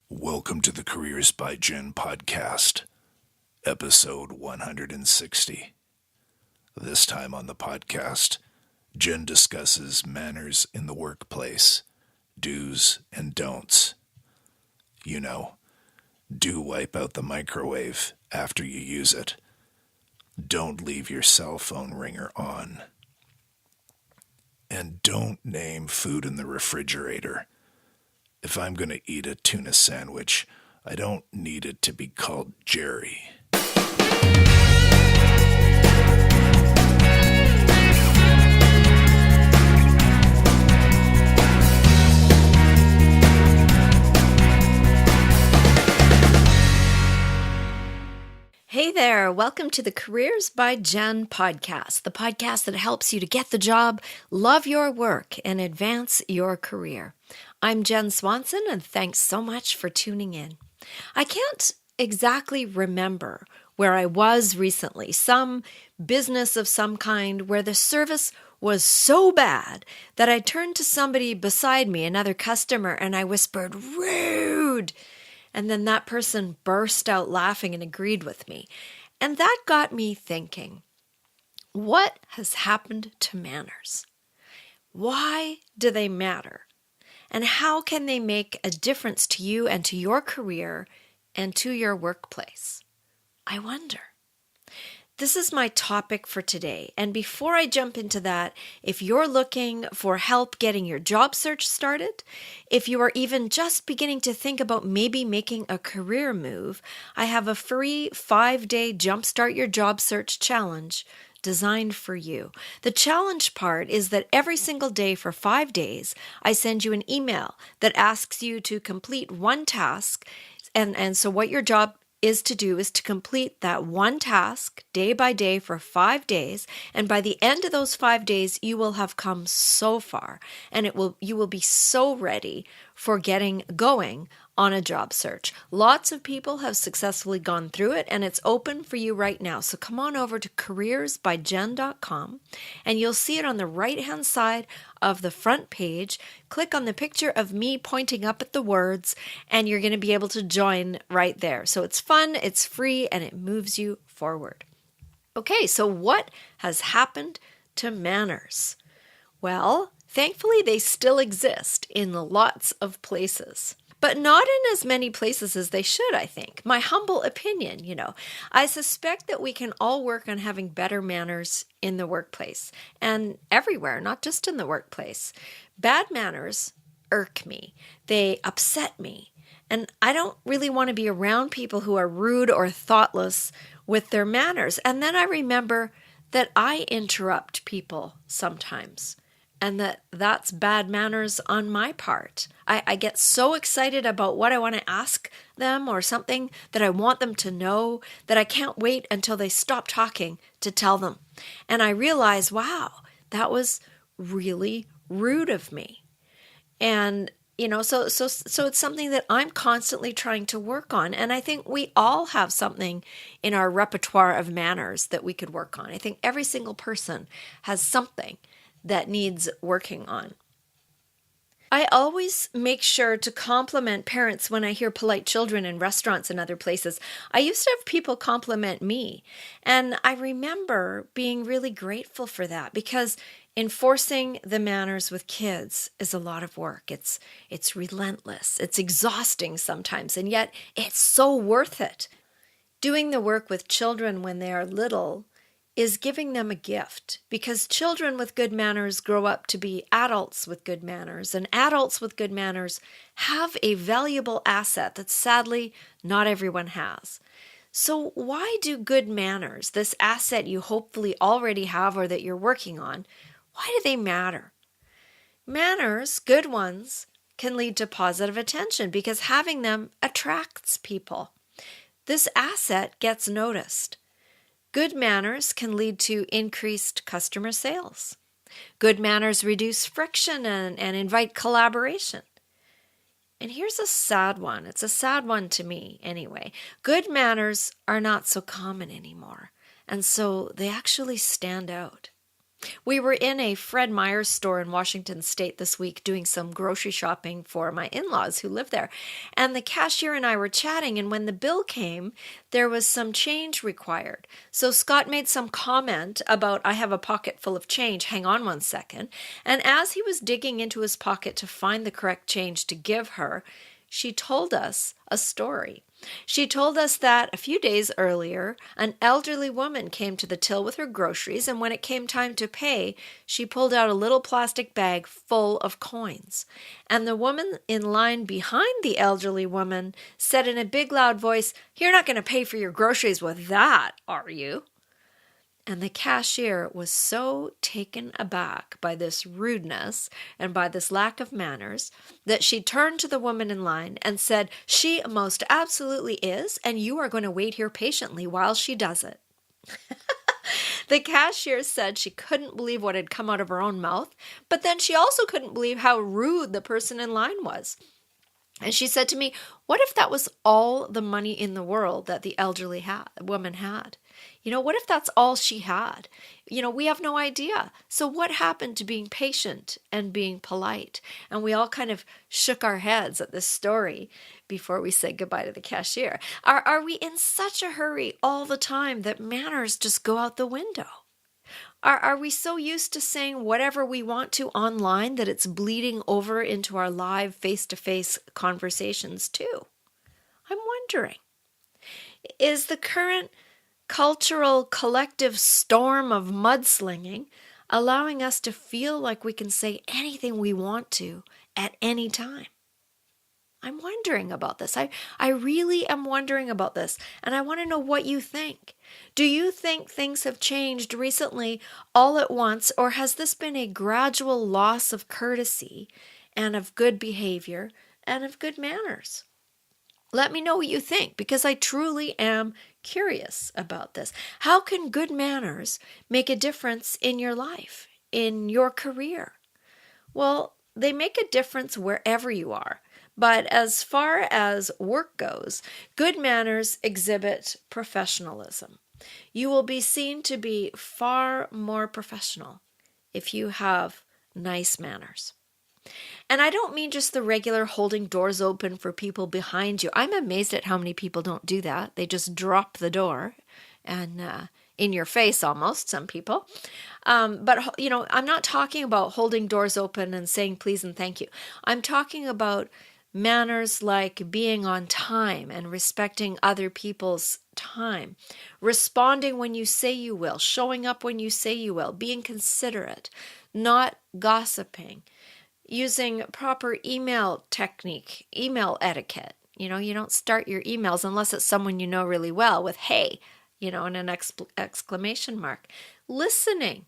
Welcome to the Careers by Jenn podcast, episode 160. This time on the podcast, Jenn discusses manners in the workplace, do's and don'ts. You know, do wipe out the microwave after you use it. Don't leave your cell phone ringer on. And don't name food in the refrigerator. If I'm going to eat a tuna sandwich, I don't need it to be called Jerry. Hey there, welcome to the Careers by Jenn podcast, the podcast that helps you to get the job, love your work, and advance your career. I'm Jenn Swanson, and thanks so much for tuning in. I can't exactly remember where I was recently, some business of some kind where the service was so bad that I turned to somebody beside me, another customer, and I whispered, "Rude!" And then that person burst out laughing and agreed with me. And that got me thinking, what has happened to manners? Why do they matter? And how can they make a difference to you and to your career and to your workplace? I wonder. This is my topic for today. And before I jump into that, if you're looking for help getting your job search started, if you are even just beginning to think about maybe making a career move, I have a free 5-day Jumpstart Your Job Search challenge designed for you. The challenge part is that every single day for 5 days, I send you an email that asks you to complete one task. And so what your job is to complete that one task day by day for 5 days. And by the end of those 5 days, you will have come so far and you will be so ready for getting going on a job search. Lots of people have successfully gone through it and it's open for you right now. So come on over to careersbyjenn.com and you'll see it on the right-hand side of the front page. Click on the picture of me pointing up at the words and you're going to be able to join right there. So it's fun, it's free, and it moves you forward. Okay, so what has happened to manners? Well, thankfully they still exist in lots of places. But not in as many places as they should, I think. My humble opinion, I suspect that we can all work on having better manners in the workplace and everywhere, not just in the workplace. Bad manners irk me. They upset me. And I don't really want to be around people who are rude or thoughtless with their manners. And then I remember that I interrupt people sometimes. And that's bad manners on my part. I get so excited about what I want to ask them or something that I want them to know that I can't wait until they stop talking to tell them. And I realize, wow, that was really rude of me. And so it's something that I'm constantly trying to work on. And I think we all have something in our repertoire of manners that we could work on. I think every single person has something that needs working on. I always make sure to compliment parents when I hear polite children in restaurants and other places. I used to have people compliment me, and I remember being really grateful for that because enforcing the manners with kids is a lot of work. It's relentless. It's exhausting sometimes, and yet it's so worth it. Doing the work with children when they are little is giving them a gift because children with good manners grow up to be adults with good manners, and adults with good manners have a valuable asset that sadly not everyone has. So why do good manners, this asset you hopefully already have or that you're working on, why do they matter? Manners, good ones, can lead to positive attention because having them attracts people. This asset gets noticed. Good manners can lead to increased customer sales. Good manners reduce friction and invite collaboration. And here's a sad one. It's a sad one to me anyway. Good manners are not so common anymore, and so they actually stand out. We were in a Fred Meyer's store in Washington State this week doing some grocery shopping for my in-laws who live there. And the cashier and I were chatting, and when the bill came, there was some change required. So Scott made some comment about, I have a pocket full of change, hang on one second. And as he was digging into his pocket to find the correct change to give her, she told us a story. She told us that a few days earlier, an elderly woman came to the till with her groceries, and when it came time to pay, she pulled out a little plastic bag full of coins. And the woman in line behind the elderly woman said in a big loud voice, "You're not going to pay for your groceries with that, are you?" And the cashier was so taken aback by this rudeness and by this lack of manners that she turned to the woman in line and said, "She most absolutely is, and you are going to wait here patiently while she does it." The cashier said she couldn't believe what had come out of her own mouth, but then she also couldn't believe how rude the person in line was. And she said to me, "What if that was all the money in the world that the elderly woman had? What if that's all she had? We have no idea. So what happened to being patient and being polite?" And we all kind of shook our heads at this story before we said goodbye to the cashier. Are we in such a hurry all the time that manners just go out the window? Are we so used to saying whatever we want to online that it's bleeding over into our live face-to-face conversations too? I'm wondering, is the current cultural collective storm of mudslinging allowing us to feel like we can say anything we want to at any time? I'm wondering about this. I really am wondering about this, and I want to know what you think. Do you think things have changed recently all at once, or has this been a gradual loss of courtesy and of good behavior and of good manners? Let me know what you think, because I truly am curious about this. How can good manners make a difference in your life, in your career? Well, they make a difference wherever you are. But as far as work goes, good manners exhibit professionalism. You will be seen to be far more professional if you have nice manners. And I don't mean just the regular holding doors open for people behind you. I'm amazed at how many people don't do that. They just drop the door and in your face almost, some people. But I'm not talking about holding doors open and saying please and thank you. I'm talking about manners like being on time and respecting other people's time, responding when you say you will, showing up when you say you will, being considerate, not gossiping, using proper email technique, email etiquette. You don't start your emails unless it's someone you know really well with "hey," and an exclamation mark. Listening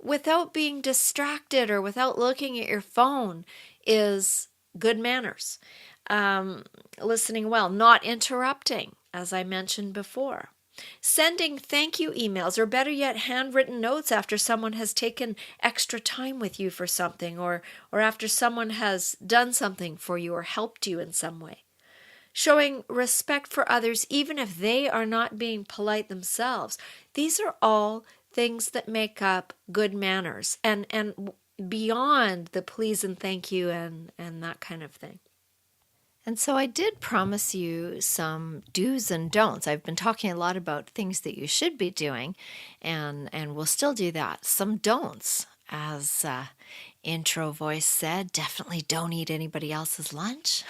without being distracted or without looking at your phone is good manners. Listening well, not interrupting, as I mentioned before. Sending thank you emails, or better yet, handwritten notes after someone has taken extra time with you for something, or after someone has done something for you or helped you in some way. Showing respect for others, even if they are not being polite themselves. These are all things that make up good manners, and beyond the please and thank you and that kind of thing. And so I did promise you some do's and don'ts. I've been talking a lot about things that you should be doing, and we'll still do that. Some don'ts, as intro voice said, definitely don't eat anybody else's lunch.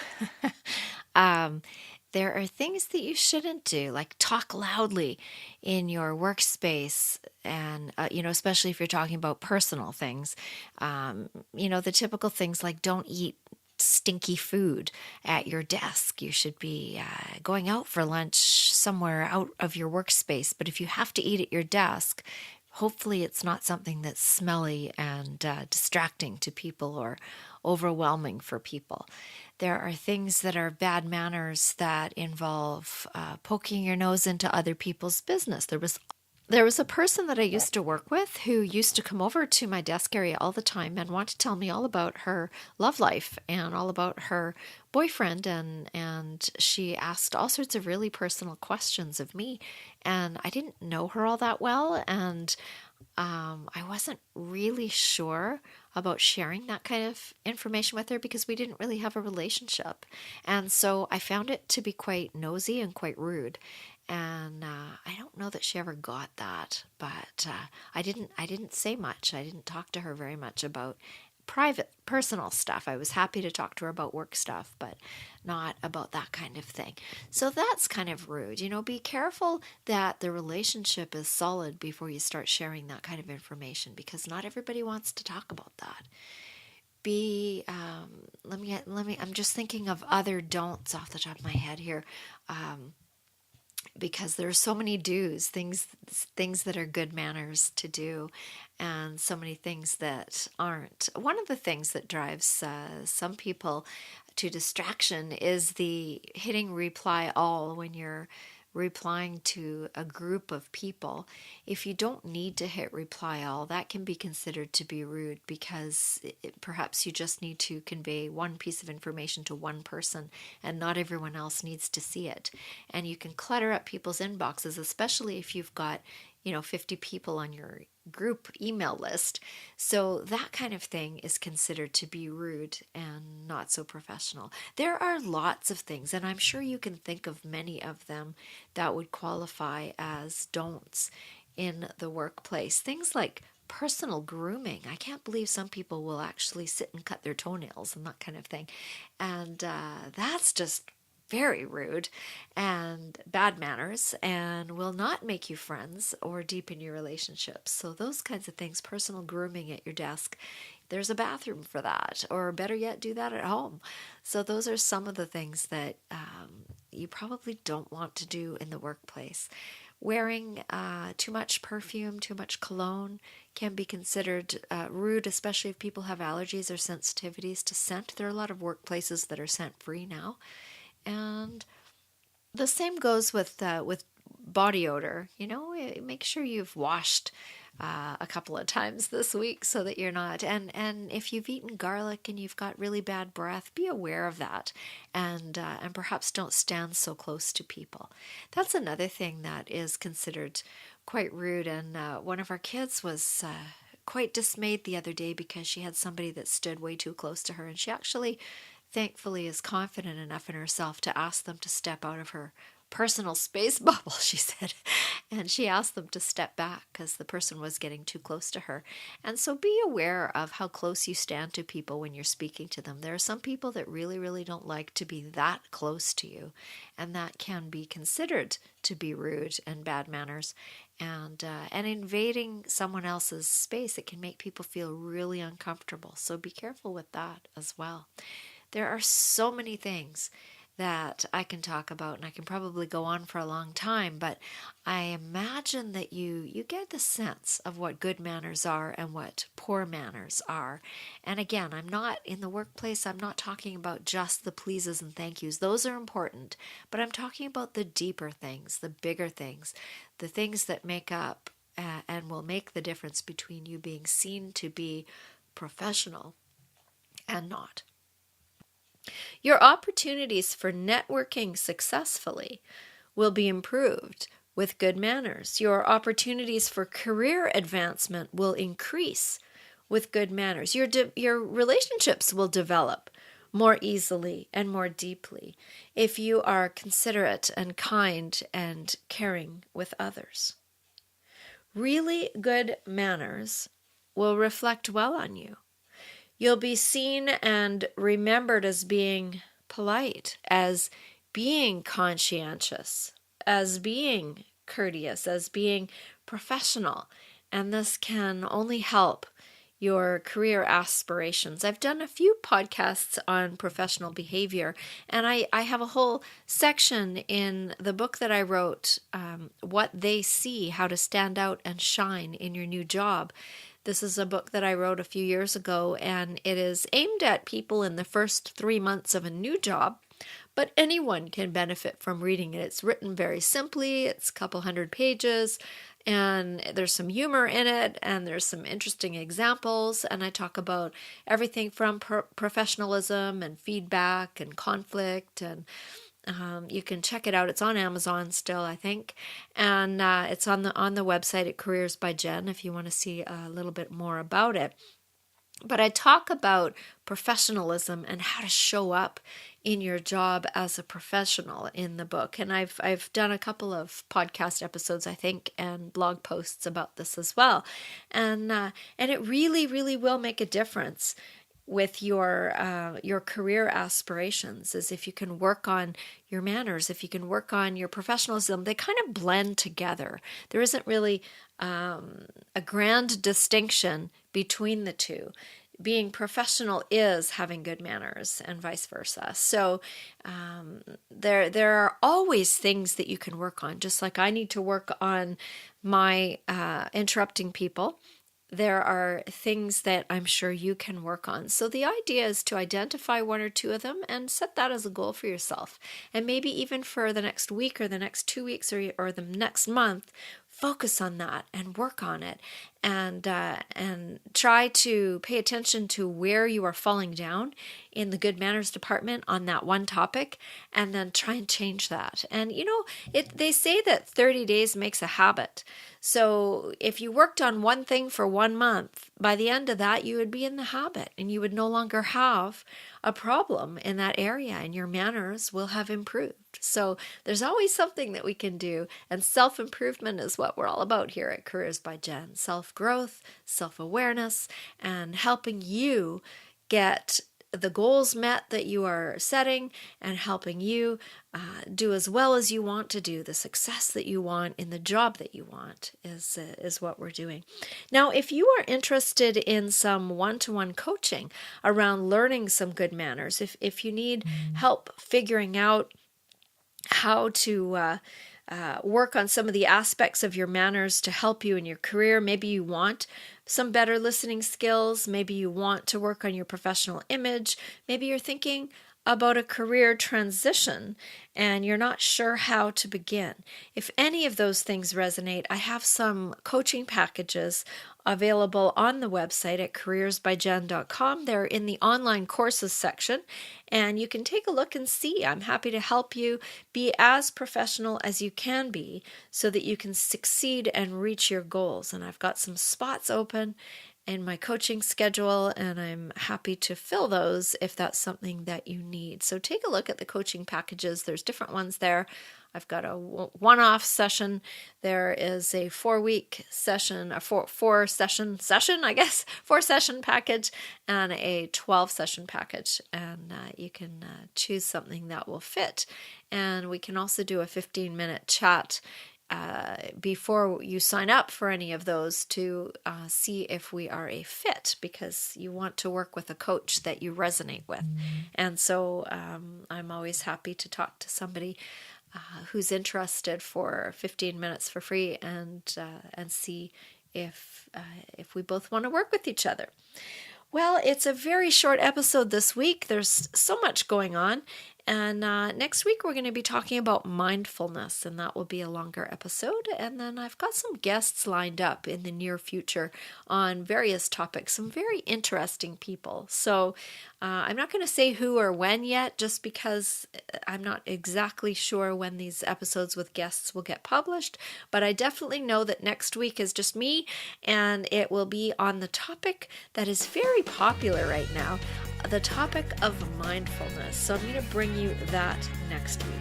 There are things that you shouldn't do, like talk loudly in your workspace, and especially if you're talking about personal things. The typical things like don't eat stinky food at your desk. You should be going out for lunch somewhere out of your workspace. But if you have to eat at your desk, hopefully it's not something that's smelly and distracting to people or overwhelming for people. There are things that are bad manners that involve poking your nose into other people's business. There was a person that I used to work with who used to come over to my desk area all the time and want to tell me all about her love life and all about her boyfriend, and she asked all sorts of really personal questions of me, and I didn't know her all that well, and I wasn't really sure about sharing that kind of information with her because we didn't really have a relationship. And so I found it to be quite nosy and quite rude. And I don't know that she ever got that, but I didn't say much. I didn't talk to her very much about private, personal stuff. I was happy to talk to her about work stuff, but not about that kind of thing. So that's kind of rude. Be careful that the relationship is solid before you start sharing that kind of information, because not everybody wants to talk about that. I'm just thinking of other don'ts off the top of my head here. Because there are so many do's, things that are good manners to do, and so many things that aren't. One of the things that drives some people to distraction is the hitting reply all when you're replying to a group of people. If you don't need to hit reply all, that can be considered to be rude, because perhaps you just need to convey one piece of information to one person and not everyone else needs to see it. And you can clutter up people's inboxes, especially if you've got 50 people on your group email list. So that kind of thing is considered to be rude and not so professional. There are lots of things, and I'm sure you can think of many of them, that would qualify as don'ts in the workplace. Things like personal grooming. I can't believe some people will actually sit and cut their toenails and that kind of thing. And that's just very rude and bad manners, and will not make you friends or deepen your relationships. So those kinds of things, personal grooming at your desk, there's a bathroom for that, or better yet, do that at home. So those are some of the things that you probably don't want to do in the workplace. Wearing too much perfume, too much cologne can be considered rude, especially if people have allergies or sensitivities to scent. There are a lot of workplaces that are scent-free now. And the same goes with body odor. Make sure you've washed a couple of times this week so that you're not. And if you've eaten garlic and you've got really bad breath, be aware of that, and perhaps don't stand so close to people. That's another thing that is considered quite rude. And one of our kids was quite dismayed the other day because she had somebody that stood way too close to her, and she actually, thankfully, is confident enough in herself to ask them to step out of her personal space bubble, she said. And she asked them to step back because the person was getting too close to her. And so be aware of how close you stand to people when you're speaking to them. There are some people that really, really don't like to be that close to you, and that can be considered to be rude and bad manners. And invading someone else's space, it can make people feel really uncomfortable. So be careful with that as well. There are so many things that I can talk about, and I can probably go on for a long time, but I imagine that you get the sense of what good manners are and what poor manners are. And again, I'm not in the workplace, I'm not talking about just the pleases and thank yous. Those are important, but I'm talking about the deeper things, the bigger things, the things that make up and will make the difference between you being seen to be professional and not. Your opportunities for networking successfully will be improved with good manners. Your opportunities for career advancement will increase with good manners. Your relationships will develop more easily and more deeply if you are considerate and kind and caring with others. Really good manners will reflect well on you. You'll be seen and remembered as being polite, as being conscientious, as being courteous, as being professional. And this can only help your career aspirations. I've done a few podcasts on professional behavior, and I have a whole section in the book that I wrote, What They See, How to Stand Out and Shine in Your New Job. This is a book that I wrote a few years ago, and it is aimed at people in the first 3 months of a new job, but anyone can benefit from reading it. It's written very simply, it's a couple hundred pages, and there's some humor in it, and there's some interesting examples, and I talk about everything from professionalism and feedback and conflict and You can check it out. It's on Amazon still, I think, and it's on the website at Careers by Jenn if you want to see a little bit more about it. But I talk about professionalism and how to show up in your job as a professional in the book. And I've done a couple of podcast episodes, I think, and blog posts about this as well. And it really, really will make a difference with your career aspirations. Is if you can work on your manners, if you can work on your professionalism, they kind of blend together. There isn't really a grand distinction between the two. Being professional is having good manners and vice versa. So there are always things that you can work on. Just like I need to work on my interrupting people, there are things that I'm sure you can work on. So the idea is to identify one or two of them and set that as a goal for yourself. And maybe even for the next week or the next 2 weeks or the next month, focus on that and work on it, and try to pay attention to where you are falling down in the good manners department on that one topic, and then try and change that. And they say that 30 days makes a habit. So if you worked on one thing for 1 month, by the end of that, you would be in the habit and you would no longer have a problem in that area, and your manners will have improved. So there's always something that we can do, and self-improvement is what we're all about here at Careers by Jenn. Self-growth, self-awareness, and helping you get the goals met that you are setting, and helping you do as well as you want to do, the success that you want in the job that you want is what we're doing. Now, if you are interested in some one-to-one coaching around learning some good manners, if you need help figuring out how to work on some of the aspects of your manners to help you in your career. Maybe you want some better listening skills. Maybe you want to work on your professional image. Maybe you're thinking about a career transition and you're not sure how to begin. If any of those things resonate, I have some coaching packages available on the website at careersbyjenn.com. They're in the online courses section, and you can take a look and see. I'm happy to help you be as professional as you can be so that you can succeed and reach your goals. And I've got some spots open in my coaching schedule, and I'm happy to fill those if that's something that you need. So take a look at the coaching packages. There's different ones there. I've got a one-off session. There is a 4-week session, a four-session package, and a 12-session package. And you can choose something that will fit. And we can also do a 15-minute chat before you sign up for any of those to see if we are a fit, because you want to work with a coach that you resonate with. And so I'm always happy to talk to somebody who's interested for 15 minutes for free and see if we both want to work with each other. Well, it's a very short episode this week. There's so much going on. And next week, we're going to be talking about mindfulness, and that will be a longer episode. And then I've got some guests lined up in the near future on various topics, some very interesting people. So I'm not going to say who or when yet, just because I'm not exactly sure when these episodes with guests will get published. But I definitely know that next week is just me, and it will be on the topic that is very popular right now, the topic of mindfulness. So I'm going to bring you that next week.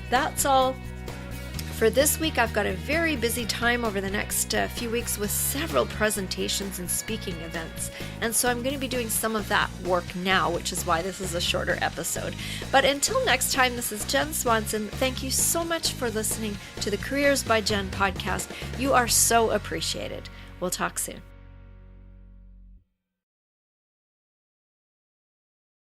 That's all for this week. I've got a very busy time over the next few weeks with several presentations and speaking events. And so I'm going to be doing some of that work now, which is why this is a shorter episode. But until next time, this is Jenn Swanson. Thank you so much for listening to the Careers by Jenn podcast. You are so appreciated. We'll talk soon.